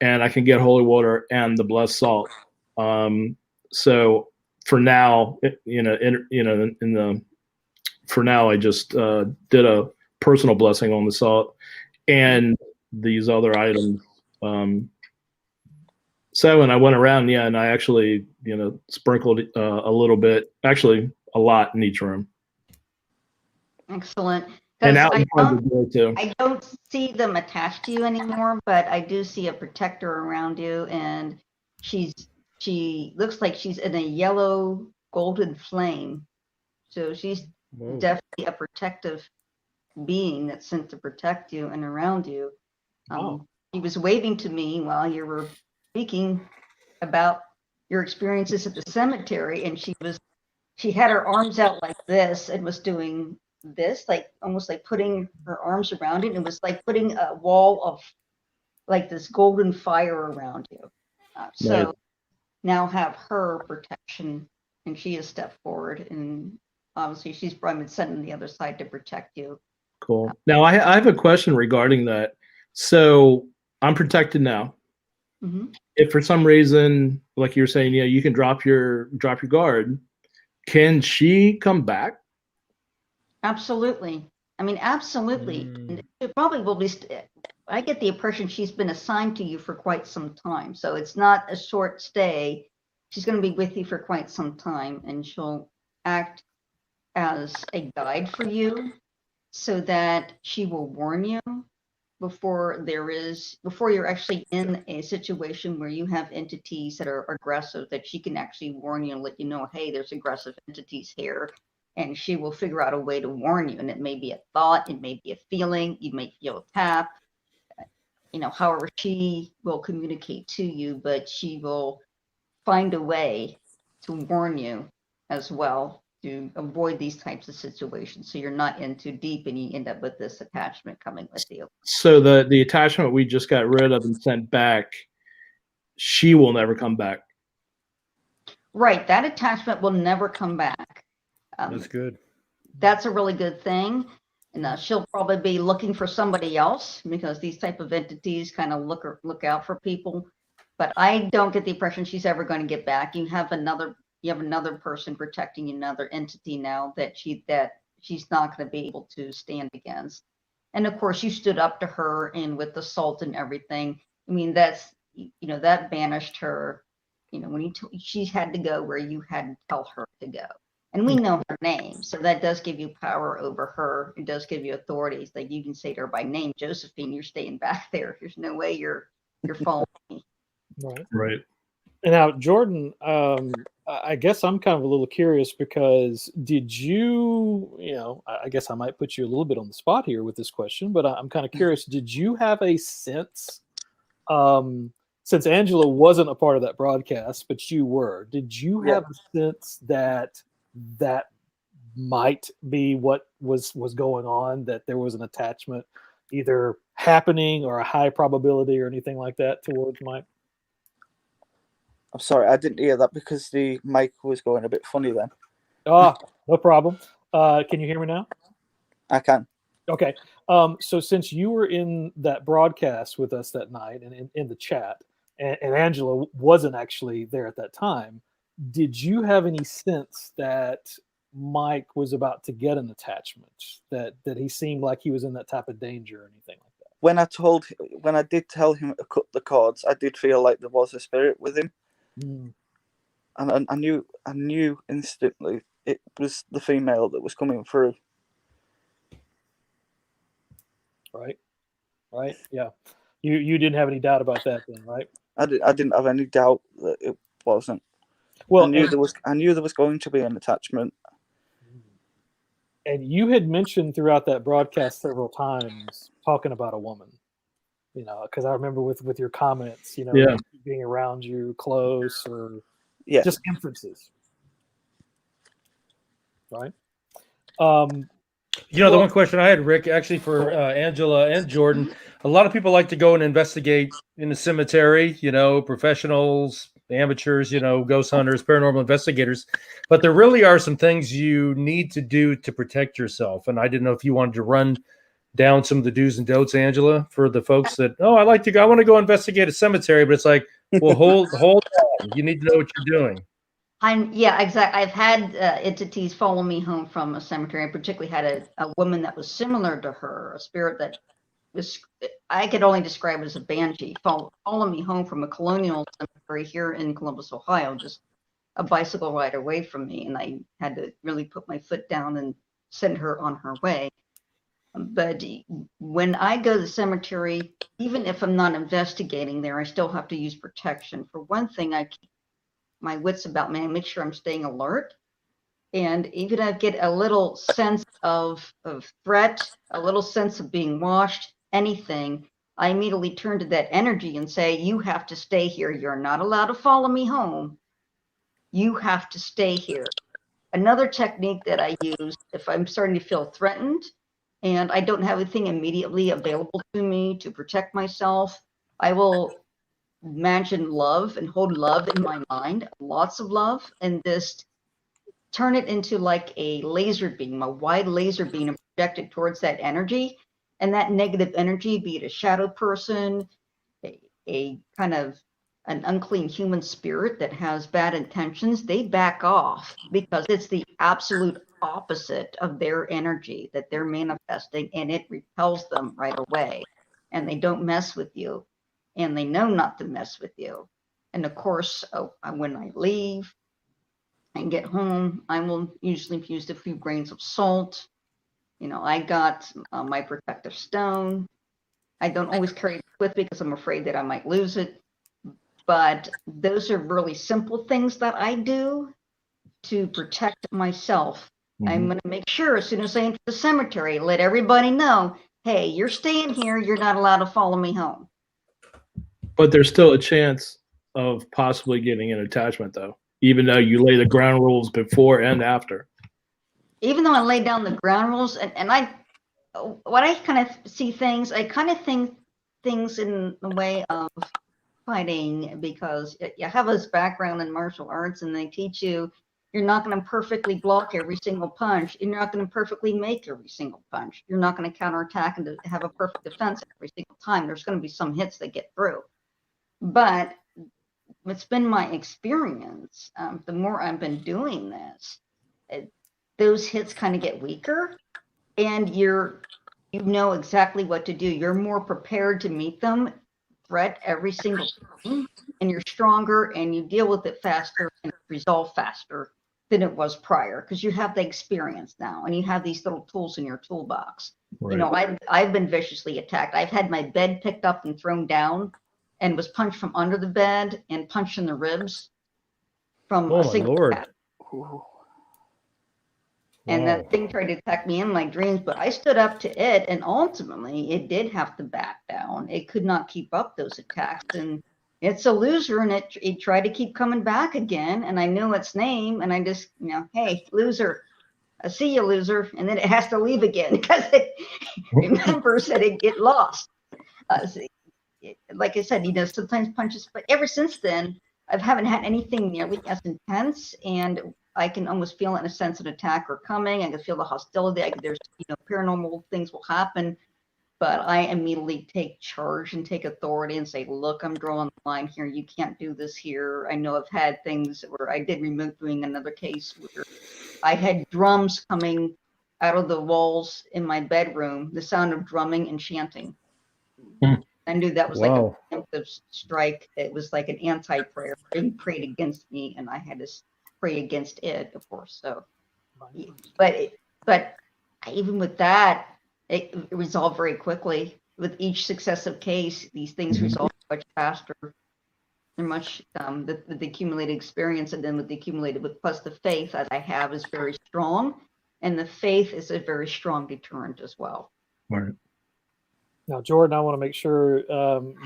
D: and I can get holy water and the blessed salt. So for now, for now, I just did a personal blessing on the salt and these other items. So, and I went around, and I actually, sprinkled a little bit, actually a lot in each room.
F: Excellent.
D: And now
F: I don't see them attached to you anymore, but I do see a protector around you, and she looks like she's in a yellow golden flame. So she's definitely a protective being that's sent to protect you and around you. She was waving to me while you were speaking about your experiences at the cemetery, and she had her arms out like this and was doing this, like almost like putting her arms around it. It was like putting a wall of like this golden fire around you. So now have her protection, and she has stepped forward, and obviously she's probably been sent on the other side to protect you.
D: Cool. Now I have a question regarding that. So I'm protected now. If for some reason, like you're saying, you can drop your guard, can she come back?
F: Absolutely. I mean, absolutely. And it probably will be. I get the impression she's been assigned to you for quite some time. So it's not a short stay. She's going to be with you for quite some time, and she'll act as a guide for you so that she will warn you before you're actually in a situation where you have entities that are aggressive, that she can actually warn you and let you know, hey, there's aggressive entities here. And she will figure out a way to warn you. And it may be a thought, it may be a feeling, you may feel a tap, however she will communicate to you, but she will find a way to warn you as well. to avoid these types of situations, so you're not in too deep and you end up with this attachment coming with you.
D: So the attachment we just got rid of and sent back, she will never come back.
F: Right, that attachment will never come back.
C: That's good.
F: That's a really good thing. And she'll probably be looking for somebody else, because these type of entities kind of look out for people. But I don't get the impression she's ever going to get back. You have another person protecting another entity now that she's not going to be able to stand against. And of course, you stood up to her, and with the salt and everything, I mean, that's, that banished her. When she had to go where you had to tell her to go. And we know her name, so that does give you power over her. It does give you authorities. Like, you can say to her by name, Josephine, you're staying back there. There's no way you're following me.
D: Right.
A: And now, Jordan, I guess I'm kind of a little curious, because did you, I guess I might put you a little bit on the spot here with this question, but I'm kind of curious. Did you have a sense, since Angela wasn't a part of that broadcast, but you were, did you have a sense that might be what was going on, that there was an attachment either happening or a high probability or anything like that towards Mike?
E: I'm sorry, I didn't hear that because the mic was going a bit funny then.
A: No problem. Can you hear me now?
E: I can.
A: Okay. So since you were in that broadcast with us that night and in the chat, and Angela wasn't actually there at that time, did you have any sense that Mike was about to get an attachment, that he seemed like he was in that type of danger or anything like that?
E: When I did tell him to cut the cords, I did feel like there was a spirit with him. And I knew instantly it was the female that was coming through. Right, yeah. You didn't have any doubt about that then, right? I didn't have any doubt that it wasn't. Well, I knew there was going to be an attachment.
A: And you had mentioned throughout that broadcast several times talking about a woman, because I remember with your comments, being around you close, or just inferences, right?
C: The one question I had, Rick, actually for Angela and Jordan, a lot of people like to go and investigate in the cemetery, professionals, amateurs, ghost hunters, paranormal investigators, but there really are some things you need to do to protect yourself. And I didn't know if you wanted to run down some of the do's and don'ts, Angela, for the folks that, I want to go investigate a cemetery, but it's like, well, hold on. You need to know what you're doing.
F: Exactly. I've had entities follow me home from a cemetery. I particularly had a woman that was similar to her, a spirit that was, I could only describe it as a banshee, follow me home from a colonial cemetery here in Columbus, Ohio, just a bicycle ride away from me. And I had to really put my foot down and send her on her way. But when I go to the cemetery, even if I'm not investigating there, I still have to use protection. For one thing, I keep my wits about me. I make sure I'm staying alert. And even if I get a little sense of threat, a little sense of being watched, anything, I immediately turn to that energy and say, you have to stay here. You're not allowed to follow me home. You have to stay here. Another technique that I use, if I'm starting to feel threatened and I don't have anything immediately available to me to protect myself, I will imagine love and hold love in my mind, lots of love, and just turn it into like a laser beam, a wide laser beam, and project it towards that energy. And that negative energy, be it a shadow person, a kind of an unclean human spirit that has bad intentions, they back off, because it's the absolute opposite of their energy that they're manifesting, and it repels them right away, and they don't mess with you, and they know not to mess with you. And of course, when I leave and get home, I will usually use a few grains of salt. I got my protective stone. I don't always carry it with me because I'm afraid that I might lose it. But those are really simple things that I do to protect myself. Mm-hmm. I'm going to make sure as soon as I enter the cemetery, let everybody know, hey, you're staying here. You're not allowed to follow me home.
D: But there's still a chance of possibly getting an attachment, though, even though you lay the ground rules before and after.
F: even though I laid down the ground rules, and when I kind of see things, I kind of think things in the way of fighting, because you have this background in martial arts and they teach you you're not going to perfectly block every single punch. You're not going to perfectly make every single punch. You're not going to counterattack and have a perfect defense every single time. There's going to be some hits that get through. But it's been my experience, the more I've been doing this, those hits kind of get weaker, and you know exactly what to do. You're more prepared to meet them threat every single time, and you're stronger, and you deal with it faster and resolve faster than it was prior, because you have the experience now and you have these little tools in your toolbox.
D: Right.
F: You know, I've been viciously attacked. I've had my bed picked up and thrown down, and was punched from under the bed and punched in the ribs from
C: Oh
F: a
C: my
F: single
C: Lord.
F: attack. And that thing tried to attack me in my dreams, but I stood up to it, and ultimately it did have to back down. It could not keep up those attacks, and it's a loser, and it tried to keep coming back again, and I knew its name, and I just, you know, hey, loser, I see you, loser, and then it has to leave again because it remembers that it get lost. Like I said, you know, sometimes punches, but ever since then, I haven't had anything nearly as intense, and I can almost feel it in a sense of an attacker coming. I can feel the hostility. There's, you know, paranormal things will happen, but I immediately take charge and take authority and say, look, I'm drawing the line here. You can't do this here. I know I've had things where I did remote doing another case where I had drums coming out of the walls in my bedroom, the sound of drumming and chanting. I knew that was like a preemptive strike. It was like an anti-prayer. It prayed against me, and I had to pray against it, of course. So, but even with that, it resolved very quickly. With each successive case, these things resolve much faster. They're much the accumulated experience, and then with the accumulated, plus the faith that I have is very strong, and the faith is a very strong deterrent as well.
D: Right.
A: Now, Jordan, I want to make sure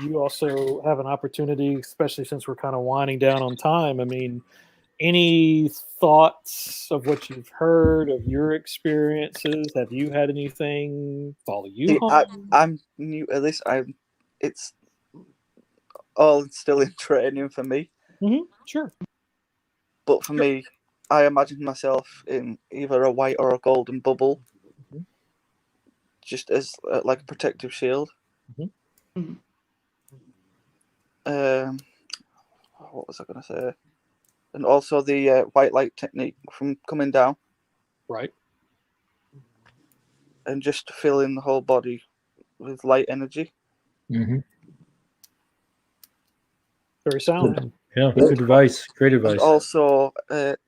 A: you also have an opportunity, especially since we're kind of winding down on time. I mean, any thoughts of what you've heard of your experiences? Have you had anything follow you home?
E: I'm new at this. It's all still in training for me.
A: Sure.
E: But for me, I imagine myself in either a white or a golden bubble, just as like a protective shield. What was I going to say? And also the white light technique from coming down.
A: Right.
E: And just filling the whole body with light energy.
A: Very sound.
C: Yeah, good advice. Great advice.
E: And also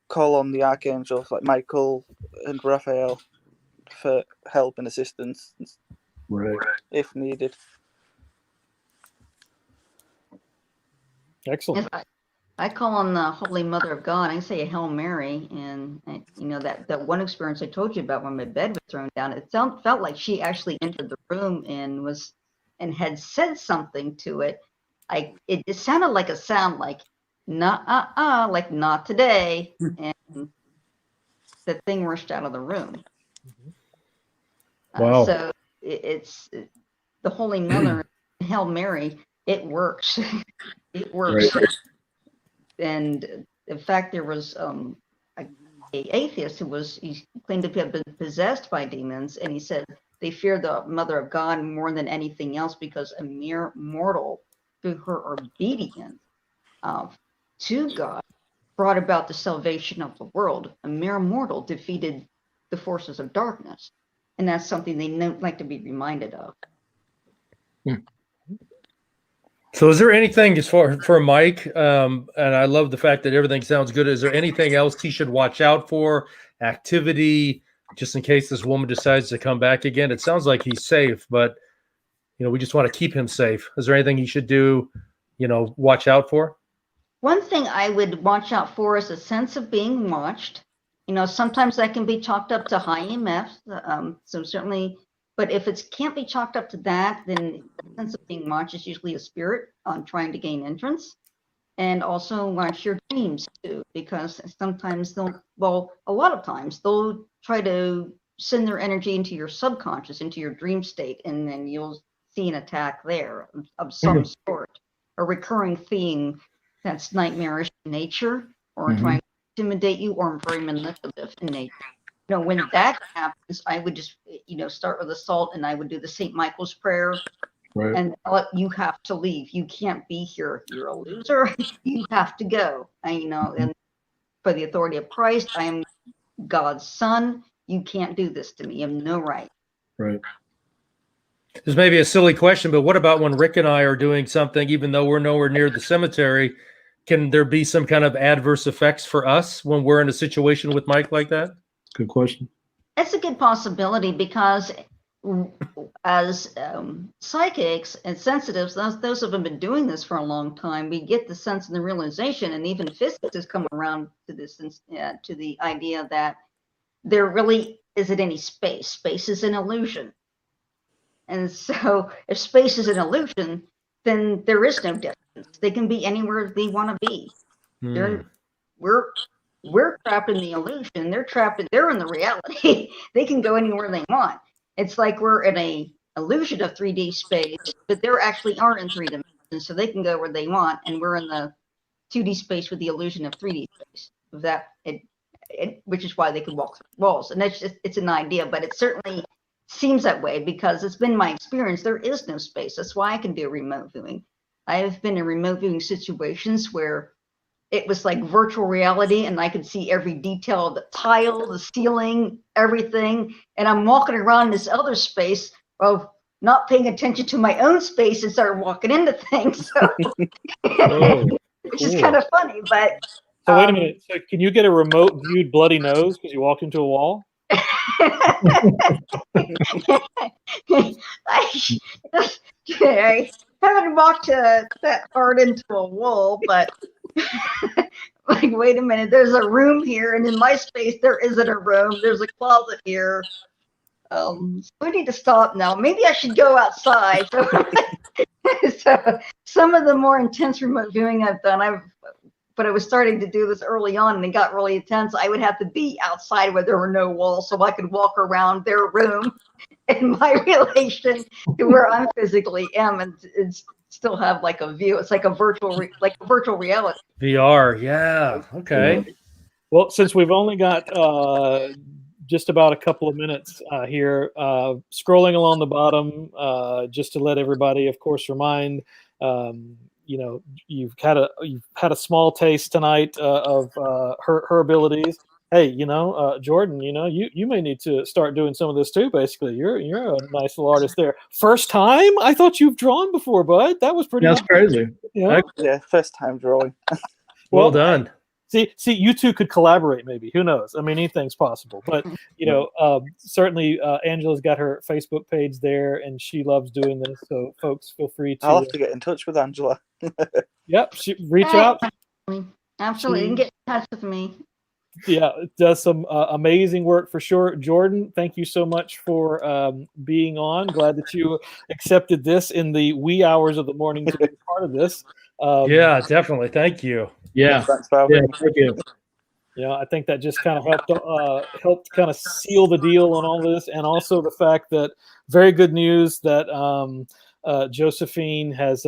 E: call on the archangels like Michael and Raphael for help and assistance,
D: Right.
E: if needed.
A: Excellent.
F: I call on the Holy Mother of God. I say a Hail Mary, and you know that one experience I told you about when my bed was thrown down. It felt like she actually entered the room and had said something to it. It sounded like a sound like not like not today, and the thing rushed out of the room.
C: Wow.
F: So it's the Holy Mother, Hail Mary. It works. It works.
D: Right.
F: And in fact, there was a atheist he claimed to have been possessed by demons, and he said they fear the Mother of God more than anything else because a mere mortal, through her obedience to God, brought about the salvation of the world. A mere mortal defeated the forces of darkness, and that's something they like to be reminded of.
C: So is there anything as far for Mike, and I love the fact that everything sounds good. Is there anything else he should watch out for, activity, just in case this woman decides to come back again? It sounds like he's safe, but, you know, we just want to keep him safe. Is there anything he should do, you know, watch out for?
F: One thing I would watch out for is a sense of being watched. You know, sometimes that can be chalked up to high EMF. So certainly, but if it can't be chalked up to that, then the sense of being watched is usually a spirit on trying to gain entrance. and also watch your dreams too, because sometimes a lot of times they'll try to send their energy into your subconscious, into your dream state, and then you'll see an attack there of some sort, a recurring theme that's nightmarish in nature, or trying to intimidate you, or very manipulative in nature. When that happens, I would just, start with assault, and I would do the St. Michael's prayer.
D: Right.
F: And you have to leave. You can't be here. You're a loser. You have to go. And for the authority of Christ, I am God's son. You can't do this to me. You have no right.
D: Right.
C: This may be a silly question, but what about when Rick and I are doing something, even though we're nowhere near the cemetery? Can there be some kind of adverse effects for us when we're in a situation with Mike like that?
D: Good question.
F: That's a good possibility, because as psychics and sensitives, those who have been doing this for a long time, we get the sense and the realization, and even physics has come around to this, to the idea that there really isn't any space. Space is an illusion. And so if space is an illusion, then there is no distance. They can be anywhere they want to be. We're trapped in the illusion. They're in the reality. They can go anywhere they want. It's like we're in a illusion of 3D space, but they actually aren't in 3 dimensions, so they can go where they want, and we're in the 2D space with the illusion of 3D space. Which is why they can walk through walls. And it's an idea, but it certainly seems that way, because it's been my experience. There is no space. That's why I can do remote viewing. I've been in remote viewing situations where it was like virtual reality, and I could see every detail of the tile, the ceiling, everything. And I'm walking around this other space of not paying attention to my own space and started walking into things. So, which is kind of funny. But
A: so wait a minute. So can you get a remote viewed bloody nose because you walked into a wall?
F: I haven't walked that hard into a wall, but like, wait a minute, there's a room here, and in my space there isn't a room. There's a closet here. So we need to stop now. Maybe I should go outside. So some of the more intense remote viewing I've done, but I was starting to do this early on, and it got really intense. I would have to be outside where there were no walls, so I could walk around their room in my relation to where I physically am, and still have like a view. It's like a virtual reality.
C: VR, yeah, okay.
A: Well, since we've only got just about a couple of minutes here, scrolling along the bottom, just to let everybody, of course, remind. You've had a small taste tonight of her abilities. Hey, Jordan, you may need to start doing some of this too. Basically, you're a nice little artist there. First time? I thought you've drawn before, bud. That was pretty.
D: That's crazy.
A: Yeah,
E: first time drawing.
C: Well done.
A: See, you two could collaborate, maybe. Who knows? I mean, anything's possible. But certainly, Angela's got her Facebook page there, and she loves doing this. So, folks, feel free to.
E: I'll have to get in touch with Angela.
A: Yep, reach out.
F: Absolutely, you can get in touch with me.
A: Yeah, it does some amazing work for sure. Jordan, thank you so much for being on. Glad that you accepted this in the wee hours of the morning to be part of this.
C: Yeah, definitely. Thank you.
D: Yeah.
E: Thanks, Bobby.
D: Thank you.
A: Yeah, I think that just kind of helped kind of seal the deal on all this, and also the fact that very good news that Josephine has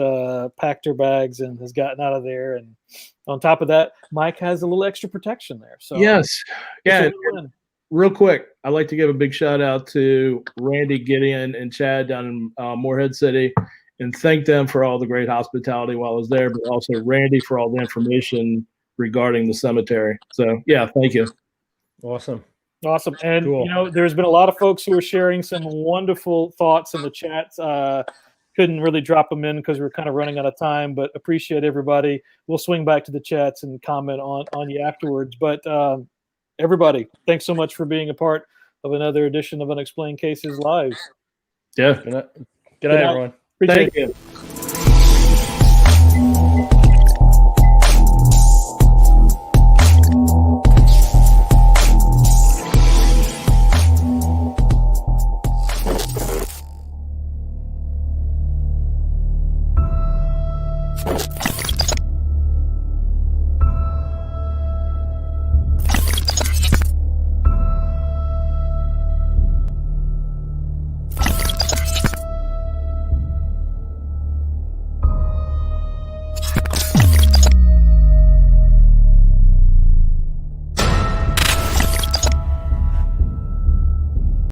A: packed her bags and has gotten out of there, and on top of that, Mike has a little extra protection there. So
D: yes, yeah. Real quick, I'd like to give a big shout out to Randy, Gideon, and Chad down in Morehead City, and thank them for all the great hospitality while I was there, but also Randy for all the information regarding the cemetery. So yeah, thank you.
C: Awesome.
A: And
C: cool.
A: There's been a lot of folks who are sharing some wonderful thoughts in the chats. Couldn't really drop them in because we're kind of running out of time, but appreciate everybody. We'll swing back to the chats and comment on you afterwards. But everybody, thanks so much for being a part of another edition of Unexplained Cases Live.
D: Yeah.
C: Good night, everyone.
A: Appreciate
D: Thank you.
G: You